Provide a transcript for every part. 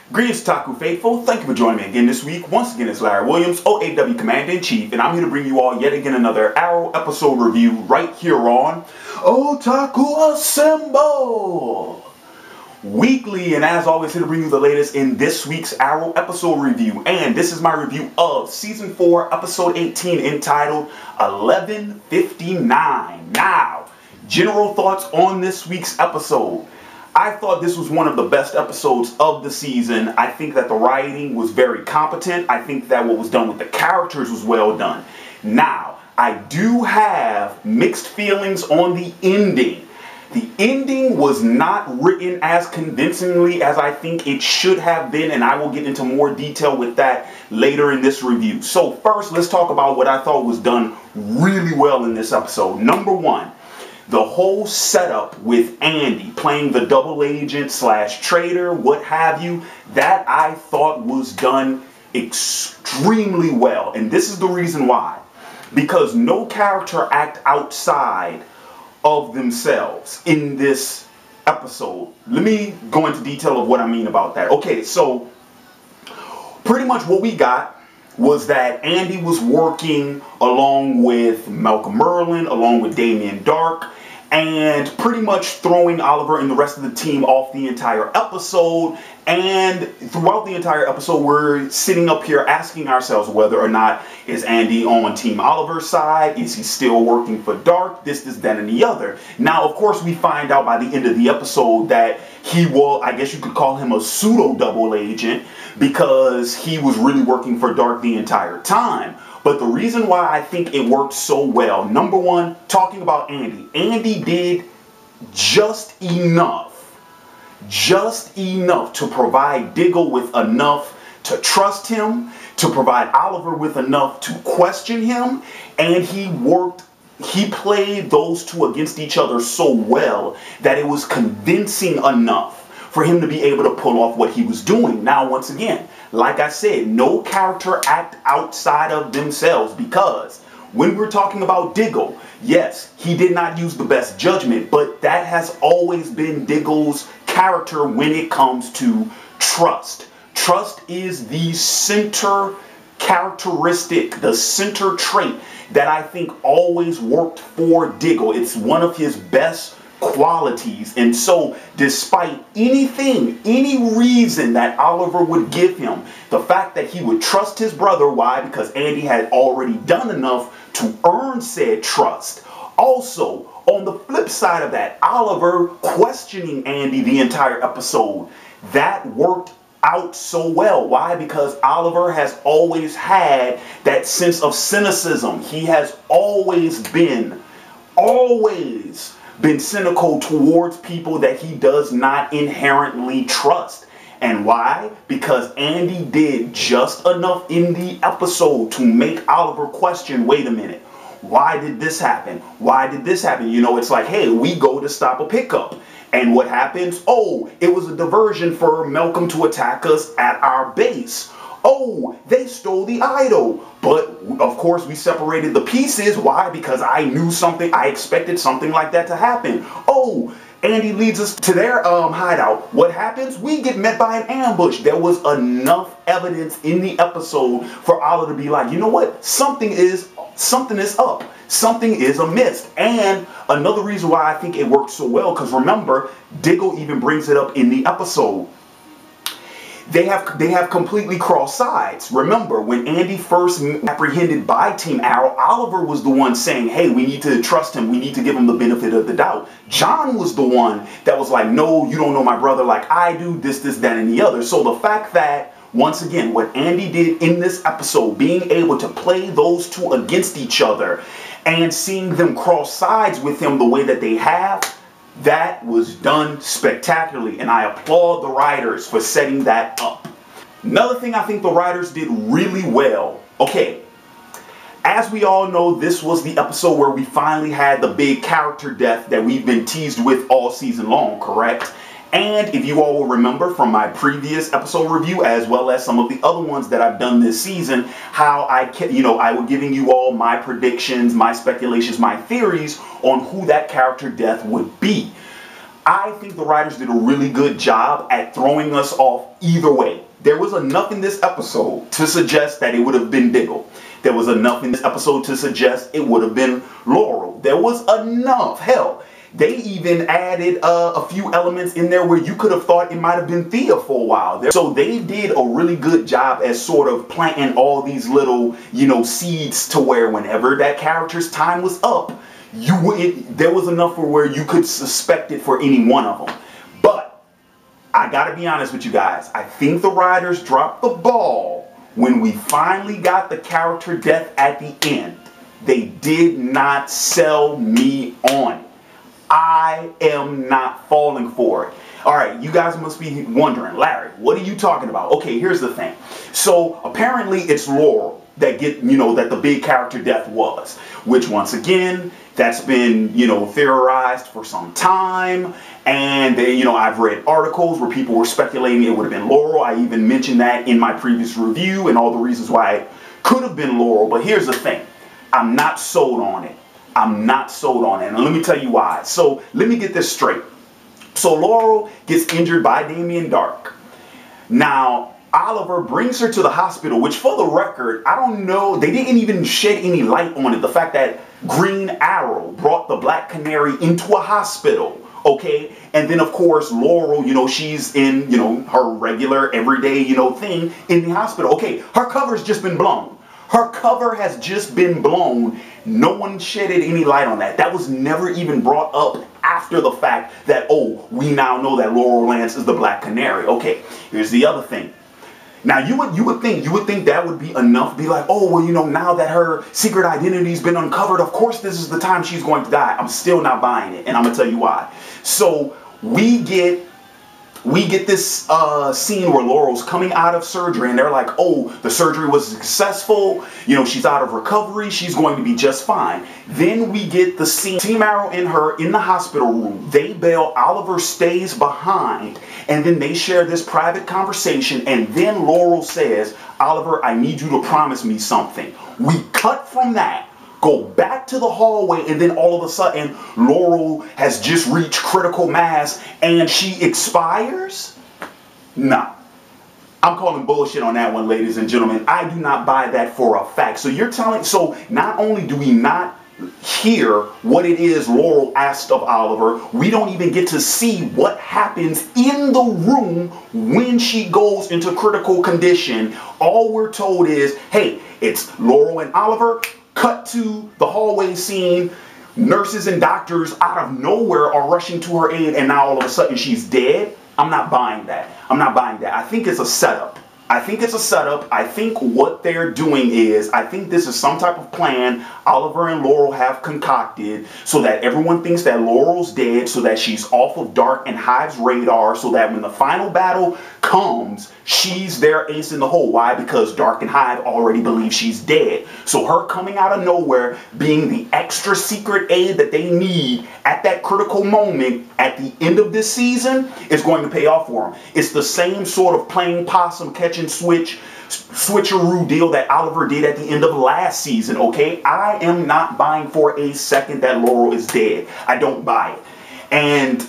Greetings, Taku Faithful. Thank you for joining me again this week. Once again, it's Larry Williams, OAW Commander-in-Chief, and I'm here to bring you all yet again another Arrow episode review right here on Otaku Assemble! Weekly, and as always, here to bring you the latest in this week's Arrow episode review. And this is my review of Season 4, Episode 18, entitled 1159. Now, general thoughts on this week's episode. I thought this was one of the best episodes of the season. I think that the writing was very competent. I think that what was done with the characters was well done. Now, I do have mixed feelings on the ending. The ending was not written as convincingly as I think it should have been, and I will get into more detail with that later in this review. So first, let's talk about what I thought was done really well in this episode. Number one, the whole setup with Andy playing the double agent slash traitor, what have you, that I thought was done extremely well. And this is the reason why. Because no character act outside of themselves in this episode. Let me go into detail of what I mean about that. Okay, so pretty much what we got was that Andy was working along with Malcolm Merlyn, along with Darhk, and pretty much throwing Oliver and the rest of the team off the entire episode. And throughout the entire episode, we're sitting up here asking ourselves whether or not is Andy on Team Oliver's side? Is he still working for Darhk? This, that, and the other. Now, of course, we find out by the end of the episode that he will, I guess you could call him a pseudo double agent, because he was really working for Darhk the entire time. But the reason why I think it worked so well, number one, talking about Andy. Andy did just enough to provide Diggle with enough to trust him, to provide Oliver with enough to question him, and he played those two against each other so well that it was convincing enough for him to be able to pull off what he was doing. Now, once again, like I said, no character act outside of themselves, because when we're talking about Diggle, yes, he did not use the best judgment, but that has always been Diggle's character when it comes to trust. Trust is the center characteristic, the center trait that I think always worked for Diggle. It's one of his best qualities. And so despite anything, any reason that Oliver would give him, the fact that he would trust his brother, why? Because Andy had already done enough to earn said trust. Also, on the flip side of that, Oliver questioning Andy the entire episode, that worked out so well. Why? Because Oliver has always had that sense of cynicism. He has always been cynical towards people that he does not inherently trust. And why? Because Andy did just enough in the episode to make Oliver question, wait a minute, why did this happen? Why did this happen? You know, it's like, hey, we go to stop a pickup. And what happens? Oh, it was a diversion for Malcolm to attack us at our base. Oh, they stole the idol. But, of course, we separated the pieces. Why? Because I knew something. I expected something like that to happen. Oh, Andy leads us to their hideout. What happens? We get met by an ambush. There was enough evidence in the episode for Oliver to be like, you know what? Something is up. Something is amiss. And another reason why I think it worked so well, because remember, Diggle even brings it up in the episode. They have completely crossed sides. Remember, when Andy first apprehended by Team Arrow, Oliver was the one saying, hey, we need to trust him. We need to give him the benefit of the doubt. John was the one that was like, no, you don't know my brother like I do, this, that, and the other. So the fact that, once again, what Andy did in this episode, being able to play those two against each other and seeing them cross sides with him the way that they have, that was done spectacularly, and I applaud the writers for setting that up. Another thing I think the writers did really well. Okay, as we all know, this was the episode where we finally had the big character death that we've been teased with all season long, correct? And if you all will remember from my previous episode review, as well as some of the other ones that I've done this season, how I was giving you all my predictions, my speculations, my theories on who that character death would be. I think the writers did a really good job at throwing us off either way. There was enough in this episode to suggest that it would have been Diggle. There was enough in this episode to suggest it would have been Laurel. There was enough. Hell, they even added a few elements in there where you could have thought it might have been Thea for a while. So they did a really good job at sort of planting all these little, seeds to where whenever that character's time was up, there was enough for where you could suspect it for any one of them. But I gotta be honest with you guys. I think the writers dropped the ball when we finally got the character death at the end. They did not sell me on it. I am not falling for it. All right, you guys must be wondering, Larry, what are you talking about? Okay, here's the thing. So apparently it's Laurel that that the big character death was, which once again, that's been, theorized for some time. And I've read articles where people were speculating it would have been Laurel. I even mentioned that in my previous review and all the reasons why it could have been Laurel. But here's the thing. I'm not sold on it. I'm not sold on it. And let me tell you why. So let me get this straight. So Laurel gets injured by Darhk. Now, Oliver brings her to the hospital, which for the record, I don't know, they didn't even shed any light on it. The fact that Green Arrow brought the Black Canary into a hospital, okay? And then, of course, Laurel, she's in, her regular, everyday, thing in the hospital. Okay, her cover's just been blown. Her cover has just been blown. No one shedded any light on that. That was never even brought up after the fact that, oh, we now know that Laurel Lance is the Black Canary. Okay, here's the other thing. Now you would think that would be enough to be like, oh, well, now that her secret identity's been uncovered, of course this is the time she's going to die. I'm still not buying it, and I'm gonna tell you why. So we get this scene where Laurel's coming out of surgery and they're like, oh, the surgery was successful. She's out of recovery. She's going to be just fine. Then we get the scene, Team Arrow and her in the hospital room. They bail, Oliver stays behind, and then they share this private conversation. And then Laurel says, Oliver, I need you to promise me something. We cut from that. Go back to the hallway, and then all of a sudden, Laurel has just reached critical mass, and she expires? Nah. I'm calling bullshit on that one, ladies and gentlemen. I do not buy that for a fact. So not only do we not hear what it is Laurel asked of Oliver, we don't even get to see what happens in the room when she goes into critical condition. All we're told is, hey, it's Laurel and Oliver. Cut to the hallway scene. Nurses and doctors out of nowhere are rushing to her aid, and now all of a sudden she's dead. I'm not buying that. I'm not buying that. I think it's a setup. I think it's a setup. I think what they're doing is, I think this is some type of plan Oliver and Laurel have concocted so that everyone thinks that Laurel's dead, so that she's off of Darhk and Hive's radar, so that when the final battle comes, she's their ace in the hole. Why? Because Darhk and Hive already believe she's dead. So her coming out of nowhere, being the extra secret aid that they need at that critical moment at the end of this season is going to pay off for them. It's the same sort of playing possum, catch and switcheroo deal that Oliver did at the end of last season, okay? I am not buying for a second that Laurel is dead. I don't buy it. And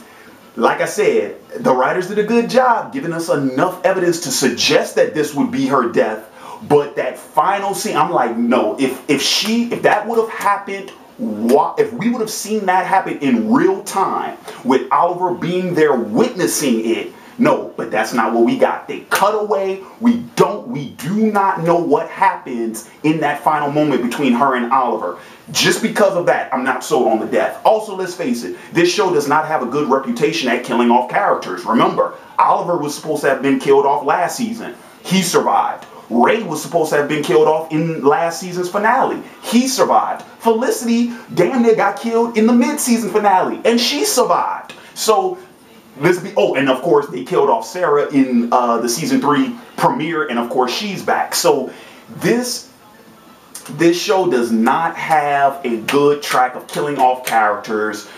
like I said, the writers did a good job giving us enough evidence to suggest that this would be her death. But that final scene, I'm like, no, if that would have happened, if we would have seen that happen in real time with Oliver being there witnessing it, no, but that's not what we got. They cut away. We do not know what happens in that final moment between her and Oliver. Just because of that, I'm not sold on the death. Also, let's face it, this show does not have a good reputation at killing off characters. Remember, Oliver was supposed to have been killed off last season. He survived. Ray was supposed to have been killed off in last season's finale. He survived. Felicity damn near got killed in the mid-season finale, and she survived. So and of course they killed off Sarah in the season 3 premiere, and of course she's back. So this show does not have a good track of killing off characters.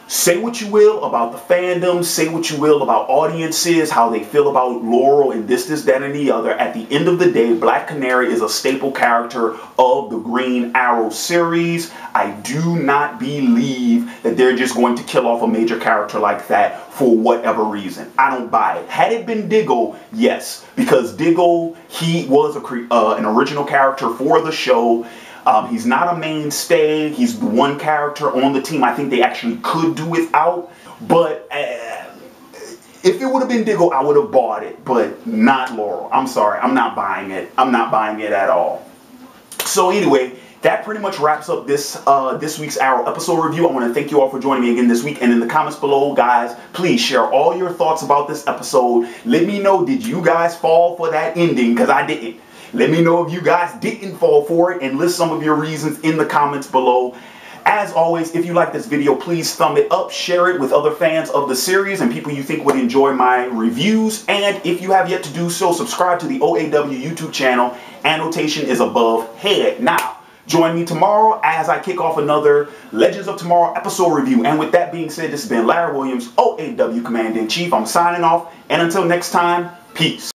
Say what you will about the fandom, say what you will about audiences, how they feel about Laurel and this, that, and the other. At the end of the day, Black Canary is a staple character of the Green Arrow series. I do not believe that they're just going to kill off a major character like that for whatever reason. I don't buy it. Had it been Diggle, yes, because Diggle, he was an original character for the show. He's not a mainstay. He's the one character on the team I think they actually could do without. But if it would have been Diggle, I would have bought it. But not Laurel. I'm sorry. I'm not buying it. I'm not buying it at all. So anyway, that pretty much wraps up this week's Arrow episode review. I want to thank you all for joining me again this week. And in the comments below, guys, please share all your thoughts about this episode. Let me know, did you guys fall for that ending? Because I didn't. Let me know if you guys didn't fall for it and list some of your reasons in the comments below. As always, if you like this video, please thumb it up, share it with other fans of the series and people you think would enjoy my reviews. And if you have yet to do so, subscribe to the OAW YouTube channel. Annotation is above head. Now, join me tomorrow as I kick off another Legends of Tomorrow episode review. And with that being said, this has been Larry Williams, OAW Commander-in-Chief. I'm signing off. And until next time, peace.